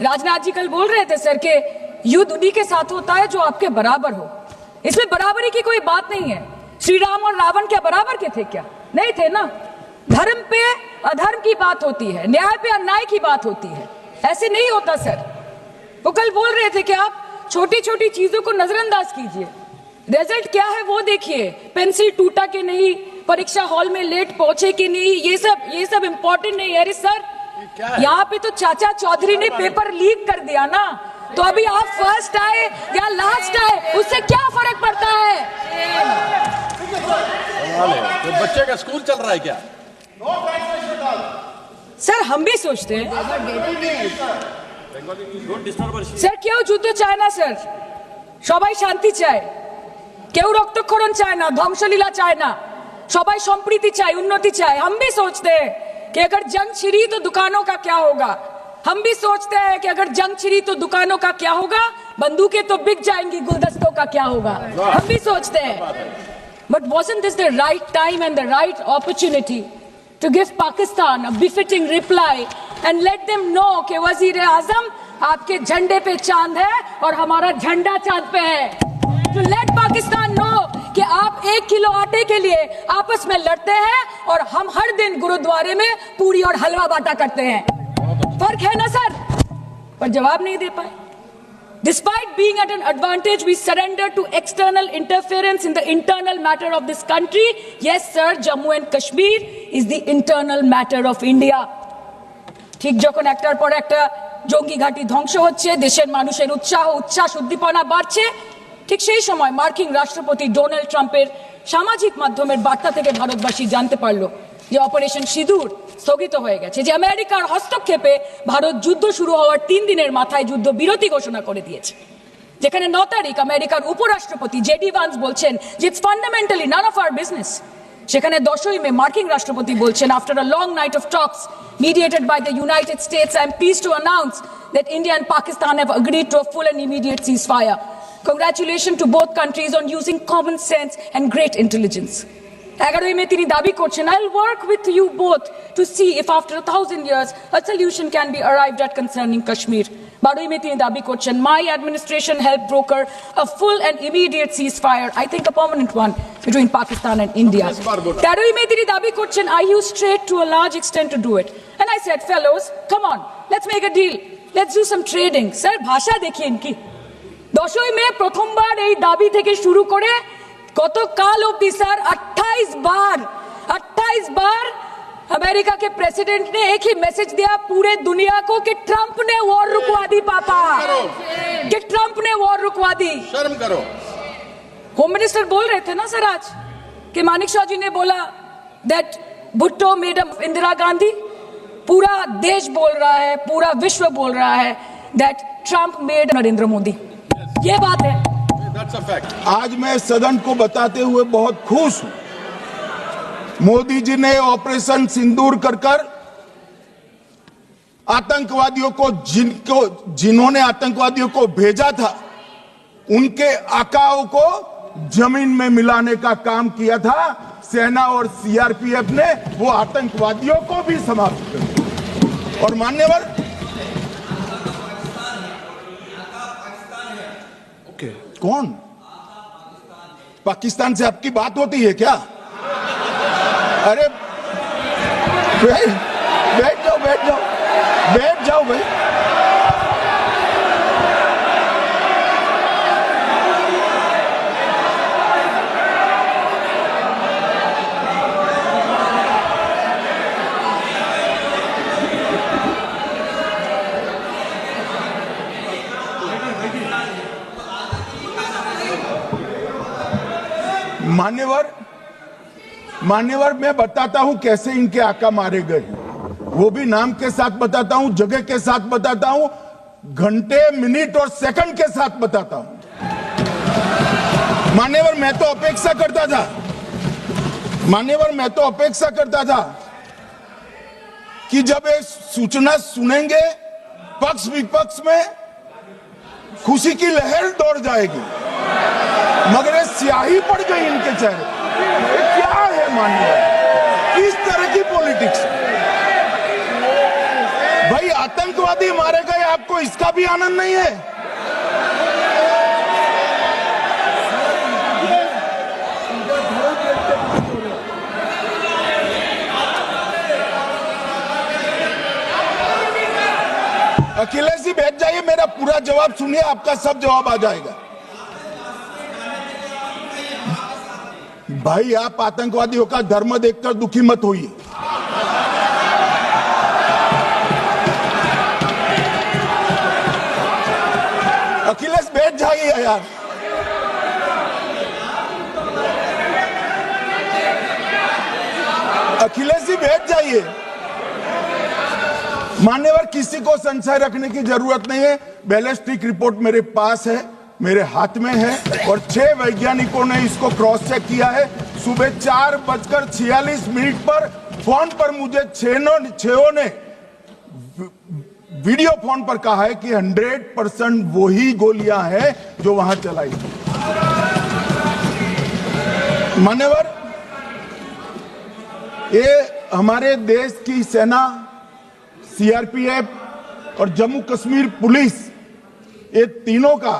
राजनाथ जी कल बोल रहे थे सर कि युद्ध उन्हीं के साथ होता है जो आपके बराबर हो। इसमें बराबरी की कोई बात नहीं है। श्री राम और रावण क्या बराबर के थे क्या? नहीं थे ना। धर्म पे अधर्म की बात होती है, न्याय पे अन्याय की बात होती है, ऐसे नहीं होता सर। वो कल बोल रहे थे कि आप छोटी छोटी चीजों को नजरअंदाज कीजिए, रिजल्ट क्या है वो देखिए। पेंसिल टूटा कि नहीं, परीक्षा हॉल में लेट पहुंचे कि नहीं, ये सब इंपॉर्टेंट नहीं है। अरे सर, यहाँ पे तो चाचा चौधरी ने पेपर लीक कर दिया ना, तो अभी आप फर्स्ट आए या लास्ट आए उससे क्या फर्क पड़ता है? तो बच्चे का स्कूल चल रहा है क्या? सर हम भी सोचते हैं স্যার কেউ যুদ্ধ চায় না স্যার, সবাই শান্তি চায়, কেউ রক্তক্ষরণ চায় না, ধ্বংসলীলা চায় না, সবাই সম্প্रीति চায়, उन्नति चाहे। हम भी सोचते हैं कि अगर जंग छिड़ी तो दुकानों का क्या होगा। हम भी सोचते हैं कि अगर जंग छिड़ी तो दुकानों का क्या होगा, बंदूकें तो बिक जाएंगी, गुलदस्तों का क्या होगा। हम भी सोचते हैं, but wasn't this the right time and the right opportunity to give Pakistan a befitting reply and let them know कि वजीर आजम आपके झंडे पे चांद है और हमारा झंडा चांद पे है। To let Pakistan know कि आप 1 किलो आटे के लिए आपस में लड़ते हैं और हम हर दिन गुरुद्वारे में पूरी और हलवा बांटा करते हैं। फर्क है ना सर? पर जवाब नहीं दे पाए। Despite being at an advantage, we surrender to external interference in the internal matter of this country. Yes, sir, Jammu and Kashmir is the internal matter of India. ঠিক যখন একটার পর একটা জঙ্গি ঘাঁটি ধ্বংস হচ্ছে, দেশের মানুষের উচ্ছ্বাস উদ্দীপনা বাড়ছে, ঠিক সেই সময় মার্কিন রাষ্ট্রপতি ডোনাল্ড ট্রাম্পের সামাজিক মাধ্যমের বার্তা থেকে ভারতবাসী জানতে পারলো যে অপারেশন সিঁদুর স্থগিত হয়ে গেছে, যে আমেরিকার হস্তক্ষেপে ভারত যুদ্ধ শুরু হওয়ার 3 দিনের মাথায় যুদ্ধ বিরতি ঘোষণা করে দিয়েছে। যেখানে 9 তারিখ আমেরিকার উপরাষ্ট্রপতি জেডি ভান্স বলছেন যে it's fundamentally none of our business. সেখানে 10ই মে মার্কিন রাষ্ট্রপতি বলছেন, after a long night of talks mediated by the United States, I am pleased to announce that India and Pakistan have agreed to a full and immediate ceasefire. Congratulations to both countries on using common sense and great intelligence. 11ই মে তিনি দাবি করছেন, I'll work with you both to see if after 1000 years a solution can be arrived at concerning Kashmir. 12ই মে তিনি দাবি করছেন, my administration helped broker a full and immediate ceasefire, I think a permanent one, between Pakistan and India. 13ই মে তিনি দাবি করছেন, I used trade to a large extent to do it. And I said, fellows, come on, let's make a deal. Let's do some trading. Sir, ভাষা দেখিয়ে ইনকি। 10ই মে প্রথমবার এই দাবি থেকে শুরু করে গতকাল অবধি স্যার 28 बार अमेरिका के प्रेसिडेंट ने एक ही मैसेज दिया पूरे दुनिया को कि ट्रंप ने वॉर रुकवा दी पापा, कि ट्रंप ने वॉर रुकवा दी। शर्म करो। होम मिनिस्टर बोल रहे थे ना सर आज कि मानिक शाह जी ने बोला दैट भुट्टो मेड इंदिरा गांधी। पूरा देश बोल रहा है, पूरा विश्व बोल रहा है that Trump made Narendra Modi. ये बात है। That's a fact. आज मैं सदन को बताते हुए बहुत खुश हूं, मोदी जी ने ऑपरेशन सिंदूर कर आतंकवादियों को जिन्होंने आतंकवादियों को भेजा था उनके आकाओं को जमीन में मिलाने का काम किया था। सेना और सीआरपीएफ ने वो आतंकवादियों को भी समाप्त कर दिया। और मान्यवर कौन? पाकिस्तान से आपकी बात होती है क्या? अरे बैठ जाओ भाई। मान्यवर मैं बताता हूं कैसे इनके आका मारे गए, वो भी नाम के साथ बताता हूं, जगह के साथ बताता हूं, घंटे मिनट और सेकंड के साथ बताता हूं। मान्यवर मैं तो अपेक्षा करता था कि जब ये सूचना सुनेंगे पक्ष विपक्ष में खुशी की लहर दौड़ जाएगी, मगर ये स्याही पड़ गई इनके चेहरे। क्या है मान्यवर, किस तरह की पॉलिटिक्स? भाई आतंकवादी मारे गए आपको इसका भी आनंद नहीं है? अखिलेश जी बैठ जाइए, मेरा पूरा जवाब सुनिए, आपका सब जवाब आ जाएगा। भाई आप आतंकवादियों का धर्म देखकर दुखी मत होइए। अखिलेश बैठ जाइए यार। अखिलेश जी बैठ जाइए। मान्यवर, किसी को संशय रखने की जरूरत नहीं है। बैलिस्टिक रिपोर्ट मेरे पास है, मेरे हाथ में है, और 6 वैज्ञानिकों ने इसको क्रॉस चेक किया है। सुबह 4:46 पर फोन पर मुझे 6 ने वीडियो फोन पर कहा है कि 100% वही गोलियां हैं जो वहां चलाई। मान्यवर, ये हमारे देश की सेना, सीआरपीएफ और जम्मू कश्मीर पुलिस, ये तीनों का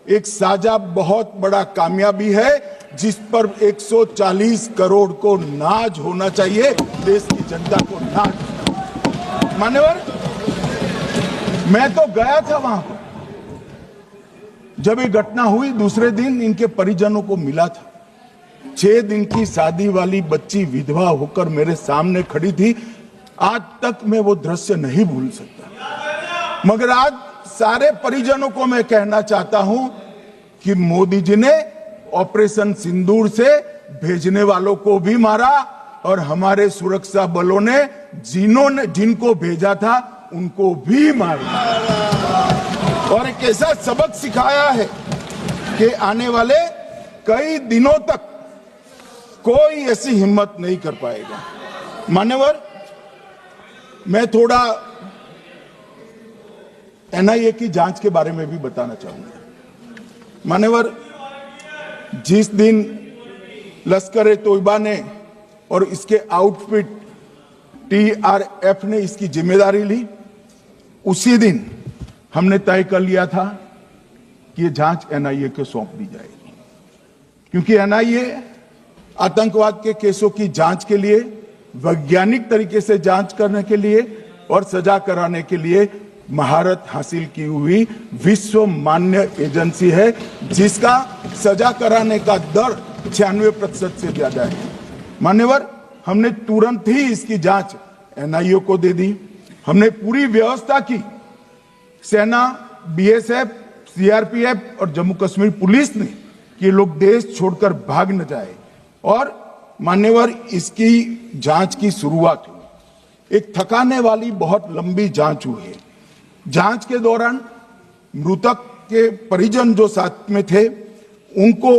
एक साझा बहुत बड़ा कामयाबी है, जिस पर 140 करोड़ को नाज होना चाहिए, देश की जनता को नाज। मान्यवर, मैं तो गया था वहां पर जब ये घटना हुई। दूसरे दिन इनके परिजनों को मिला था। 6 दिन की शादी वाली बच्ची विधवा होकर मेरे सामने खड़ी थी। आज तक मैं वो दृश्य नहीं भूल सकता। मगर आज सारे परिजनों को मैं कहना चाहता हूं कि मोदी जी ने ऑपरेशन सिंदूर से भेजने वालों को भी मारा, और हमारे सुरक्षा बलों ने जिनको भेजा था उनको भी मारा, और एक ऐसा सबक सिखाया है कि आने वाले कई दिनों तक कोई ऐसी हिम्मत नहीं कर पाएगा। मान्यवर, मैं थोड़ा एनआईए की जांच के बारे में भी बताना चाहूंगा। मान्यवर, जिस दिन लश्कर-ए-तोयबा ने और इसके आउटफिट टीआरएफ ने इसकी जिम्मेदारी ली, उसी दिन हमने तय कर लिया था कि ये जांच एनआईए को सौंप दी जाएगी, क्योंकि एनआईए आतंकवाद के केसों की जांच के लिए, वैज्ञानिक तरीके से जांच करने के लिए और सजा कराने के लिए महारत हासिल की हुई विश्व मान्य एजेंसी है, जिसका सजा कराने का दर 96% से ज्यादा है। मान्यवर, हमने तुरंत ही इसकी जांच एनआईए को दे दी। हमने पूरी व्यवस्था की। सेना, बीएसएफ, सीआरपीएफ और जम्मू कश्मीर पुलिस ने कि लोग देश छोड़कर भाग न जाए, और मान्यवर, इसकी जांच की शुरुआत हुई। एक थकाने वाली बहुत लंबी जांच हुई है। जांच के दौरान मृतक के परिजन जो साथ में थे, उनको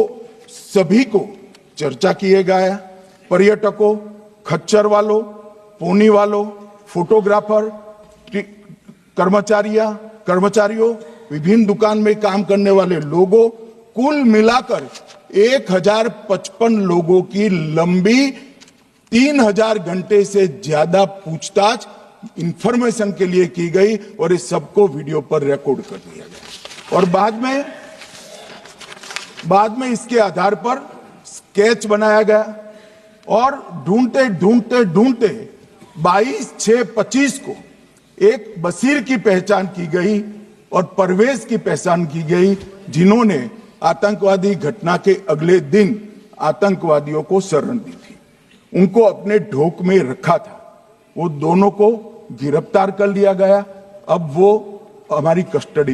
सभी को चर्चा किए गया। पर्यटकों, खच्चर वालों, पोनी वालों, फोटोग्राफर, कर्मचारियों, विभिन्न दुकान में काम करने वाले लोगों, कुल मिलाकर 1055 लोगों की लंबी 3000 घंटे से ज्यादा पूछताछ इंफॉर्मेशन के लिए की गई, और इस सबको वीडियो पर रिकॉर्ड कर दिया गया। और बाद में इसके आधार पर स्केच बनाया गया, और ढूंढते 22/6/25 को एक बशीर की पहचान की गई और परवेज की पहचान की गई, जिन्होंने आतंकवादी घटना के अगले दिन आतंकवादियों को शरण दी थी। उनको अपने ढोक में रखा था। वो दोनों को गिरफ्तार कर लिया गया। अब वो हमारी कस्टडी